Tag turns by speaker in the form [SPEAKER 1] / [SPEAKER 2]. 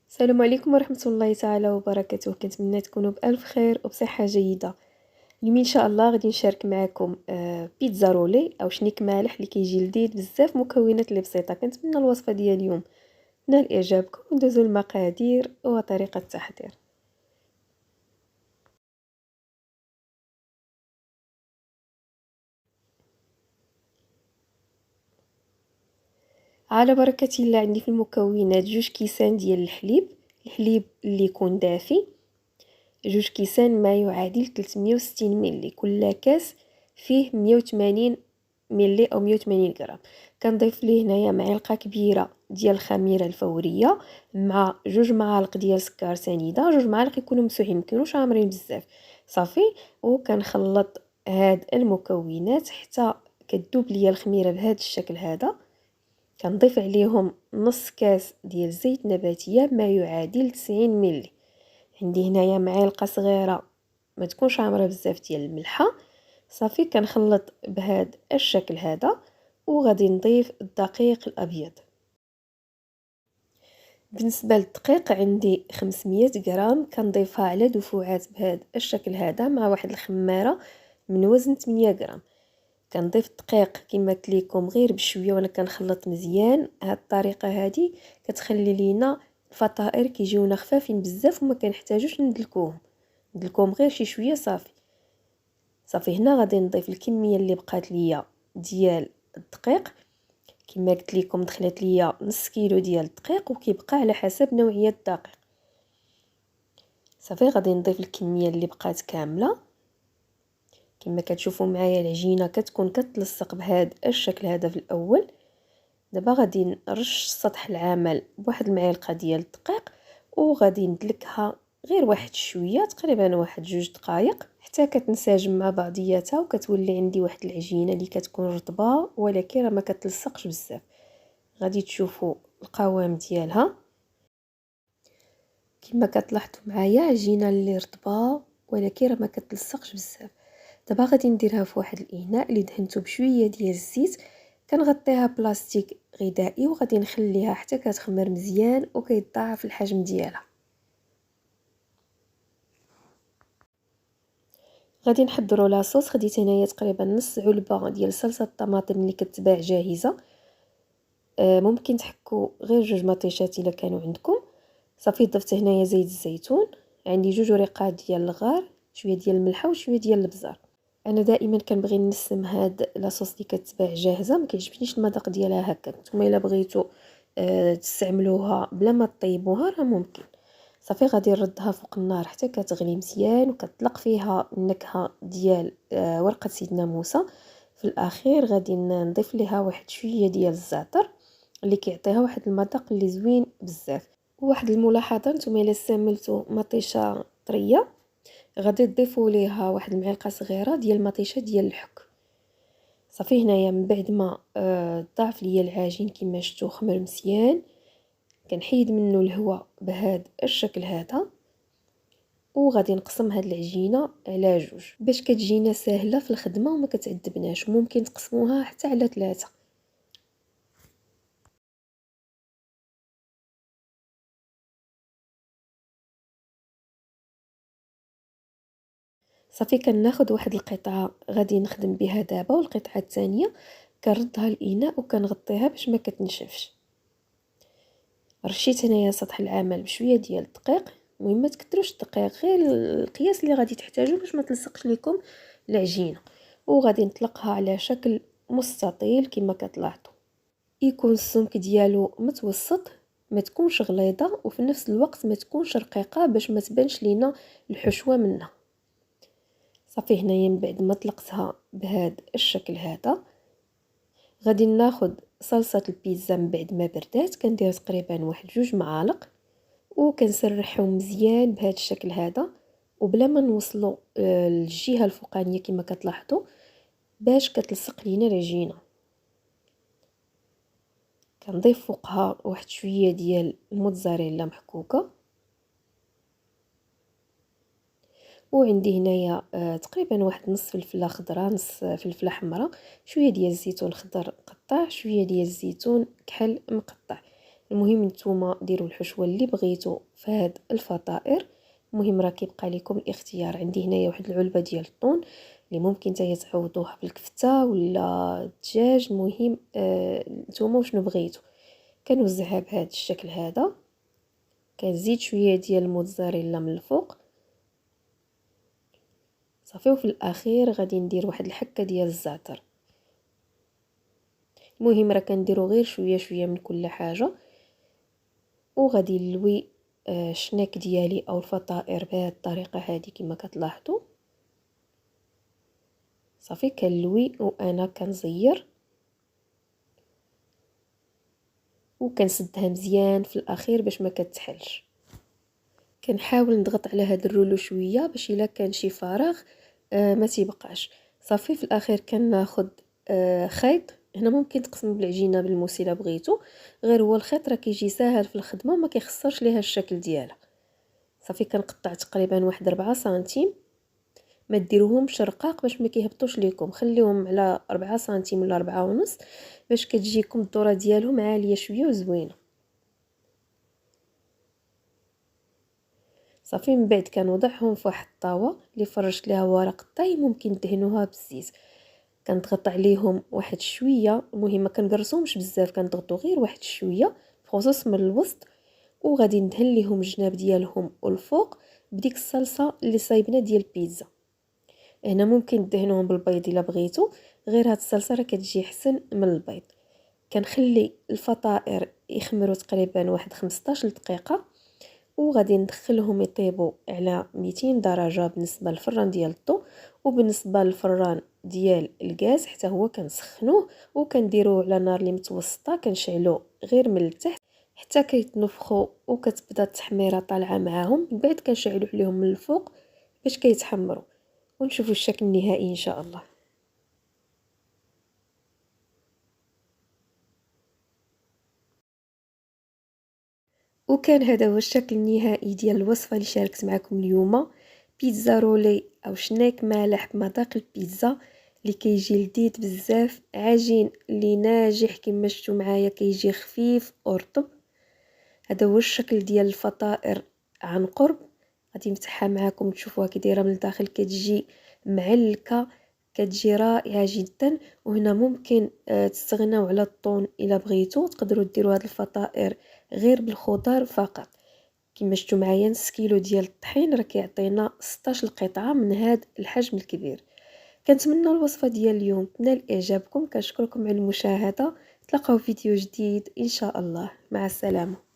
[SPEAKER 1] السلام عليكم ورحمة الله تعالى وبركاته. كنتمنى تكونوا بألف خير وبصحة جيدة. اليوم إن شاء الله غادي نشارك معكم بيتزا رولي أو شنيك مالح اللي كيجي لذيذ بزاف، مكونات اللي بسيطة. كنتمنى الوصفة ديال اليوم نال إعجابكم. ندوزو المقادير وطريقة التحضير. على بركة الله، عندي في المكونات 2 كيسان ديال الحليب اللي يكون دافي، 2 كيسان ما يعادل 360 ملي. كل كاس فيه 180 ملي او 180 غرام. كنضيف ليه هنايا معلقه كبيره ديال الخميره الفوريه مع 2 معالق ديال سكر سنيده. 2 معالق يكونوا مسوحين، مكانوش عامرين بزاف. صافي، وكنخلط هاد المكونات حتى كتذوب ليا الخميره بهذا الشكل هذا. كنضيف عليهم نص كاس ديال زيت نباتيه ما يعادل 90 ملي. عندي هنايا معلقه صغيره ما تكونش عامره بزاف ديال الملحه. صافي، كنخلط بهذا الشكل هذا. وغادي نضيف الدقيق الابيض. بالنسبه للدقيق عندي 500 غرام، كنضيفها على دفعات بهذا الشكل هذا مع واحد الخماره من وزن 8 غرام. كنضيف الدقيق كما قلت لكم غير بشويه وانا كنخلط مزيان. هاد الطريقه هذه كتخلي لينا الفطائر كيجيونا خفافين بزاف وما كنحتاجوش ندلكوهم غير شي شويه. صافي هنا غادي نضيف الكميه اللي بقات ليا ديال الدقيق. كما قلت لكم دخلت ليا نص كيلو ديال الدقيق، وكيبقى على حسب نوعيه الدقيق. صافي، غادي نضيف الكميه اللي بقات كامله. كما كتشوفوا معايا العجينه كتكون كتلصق بهذا الشكل هذا في الاول. دابا غادي نرش سطح العمل بواحد المعلقه ديال الدقيق، وغادي ندلكها غير واحد شويه، تقريبا واحد 2 دقائق، حتى كتنسجم مع بعضياتها وكتولي عندي واحد العجينه اللي كتكون رطبه ولكن راه ما كتلصقش بزاف. غادي تشوفوا القوام ديالها كما كتلاحظوا معايا، عجينه اللي رطبه ولكن راه ما كتلصقش بزاف. دابا غادي نديرها في واحد الاناء اللي دهنته بشويه ديال الزيت. كنغطيها بلاستيك غذائي وغادي نخليها حتى كتخمر مزيان وكيتضاعف الحجم ديالها. غادي نحضروا لاصوص. خديت هنايا تقريبا نص علبه ديال صلصه الطماطم اللي كتباع جاهزه. ممكن تحكوا غير 2 مطيشات الا كانوا عندكم. صافي، ضفت هنايا زيت الزيتون، عندي 2 ريقات ديال الغار، شويه ديال الملحه وشويه ديال البزار. انا دائما كنبغي نسم هاد لاصوص اللي كتباع جاهزه، ما كيعجبنيش المذاق ديالها هكا. نتوما الا بغيتو تستعملوها بلا ما طيبوها راه ممكن. صافي، غادي نردها فوق النار حتى كتغلي مزيان وكتطلق فيها النكهه ديال ورقه سيدنا موسى. في الاخير غادي نضيف ليها واحد شويه ديال الزعتر اللي كيعطيها واحد المذاق اللي زوين بزاف. وواحد الملاحظه، نتوما الا استعملتوا مطيشه طريه غادي تضيفوا ليها واحد المعلقه صغيره ديال مطيشه ديال الحك. صافي، هنايا من بعد ما ضاف ليا العجين كما شفتوا خمر مزيان، كنحيد منه الهواء بهذا الشكل هذا. وغادي نقسم هاد العجينه على 2 باش كتجينا ساهله في الخدمه وما كتعذبناش. ممكن تقسموها حتى على 3. صافي، كناخذ واحد القطعه غادي نخدم بها دابا، والقطعه الثانيه كنردها الاناء وكنغطيها باش ما كتنشفش. رشيت هنايا سطح العمل بشويه ديال الدقيق. المهم ما تكثروش الدقيق، غير القياس اللي غادي تحتاجوه باش ما تلصقش لكم العجينه. وغادي نطلقها على شكل مستطيل كما كتلاحظوا. يكون السمك ديالو متوسط، ما تكونش غليظه وفي نفس الوقت ما تكونش رقيقه باش ما تبانش لينا الحشوه منها. صافي، هنايا من بعد ما طلقتها بهذا الشكل هذا غادي ناخذ صلصه البيتزا. من بعد ما بردات كندير تقريبا واحد 2 معالق وكنسرحهم مزيان بهذا الشكل هذا، وبلا ما نوصلوا للجهه الفوقانيه كما كتلاحظوا باش كتلصق لينا العجينه. كنضيف فوقها واحد شويه ديال الموتزاريلا محكوكه. وعندي هنايا تقريبا واحد نص فلفله خضراء، نص فلفله حمراء، شويه ديال الزيتون خضر مقطع، شويه ديال الزيتون كحل مقطع. المهم نتوما ديروا الحشوه اللي بغيتو في هاد الفطائر. المهم راه كيبقى لكم الاختيار. عندي هنايا واحد العلبه ديال الطون اللي ممكن حتى تعوضوها بالكفته ولا الدجاج. المهم نتوما وشنو بغيتو. كنوزعها بهذا الشكل هذا. كنزيد شويه ديال الموتزاريلا من الفوق صافي. وفي الاخير غادي ندير واحد الحكه ديال الزعتر. المهم راه كنديرو غير شويه شويه من كل حاجه. وغادي نلوي الشناك ديالي او الفطائر بهذه الطريقه هذه كما كتلاحظوا صافي. كنلوي وانا كنزير وكنسدها مزيان في الاخير باش ما كتحلش. كنحاول نضغط على هذا الرولو شويه باش الا كان شي فراغ ما تيبقاش. صافي في الاخير كناخذ خيط. هنا ممكن تقسموا بالعجينه بالموس الا بغيتو، غير هو الخيط راه كيجي ساهل في الخدمه وما كيخسرش ليها الشكل ديالها. صافي كنقطع تقريبا واحد 4 سنتيم. ما ديروهمش رقاق باش ما كيهبطوش ليكم، خليهم على 4 سنتيم ولا 4 ونص باش كتجيكم الذره ديالهم عاليه شويه وزوينه. صافي من بعد كنوضعهم في واحد الطاوه اللي فرشت ليها ورق الطي. ممكن تدهنوها بالزيت. كنضغط عليهم واحد شويه. المهم ما كنقرصوهمش بزاف، كنضغطوا غير واحد شويه بخصوص من الوسط. وغادي ندهن ليهم الجناب ديالهم والفوق بديك الصلصه اللي صايبنا ديال البيتزا. هنا ممكن تدهنوهم بالبيض الا بغيتو، غير هاد الصلصه راه كتجي احسن من البيض. كنخلي الفطائر يخمروا تقريبا واحد 15 دقيقه وغادي ندخلهم يطيبوا على 200 درجه بالنسبه للفران ديال الضو. وبالنسبه للفران ديال الغاز حتى هو كنسخنوه وكنديروه على نار اللي متوسطه. كنشعلو غير من التحت حتى كيتنفخوا وكتبدا التحميره طالعه معاهم. من بعد كنشعلو عليهم من الفوق باش كيتحمروا ونشوفوا الشكل النهائي ان شاء الله. وكان هذا هو الشكل النهائي ديال الوصفه اللي شاركت معكم اليوم. بيتزا رولي او شناك مالح بمذاق البيتزا اللي كيجي لذيذ بزاف. عجين اللي ناجح كما شفتوا معايا كيجي خفيف ورطب. هذا هو الشكل ديال الفطائر عن قرب. غادي نفتحها معكم تشوفوها كي دايره من الداخل. كتجي معلكه، كتجي رائعه جدا. وهنا ممكن تستغناو على الطون الا بغيتو. تقدروا ديروا هاد الفطائر غير بالخضار فقط. كما شفتوا معايا نص كيلو ديال الطحين راه كيعطينا 16 قطعه من هذا الحجم الكبير. كنتمنى الوصفه ديال اليوم تنال اعجابكم. كنشكركم على المشاهده. تلاقاو فيديو جديد ان شاء الله. مع السلامه.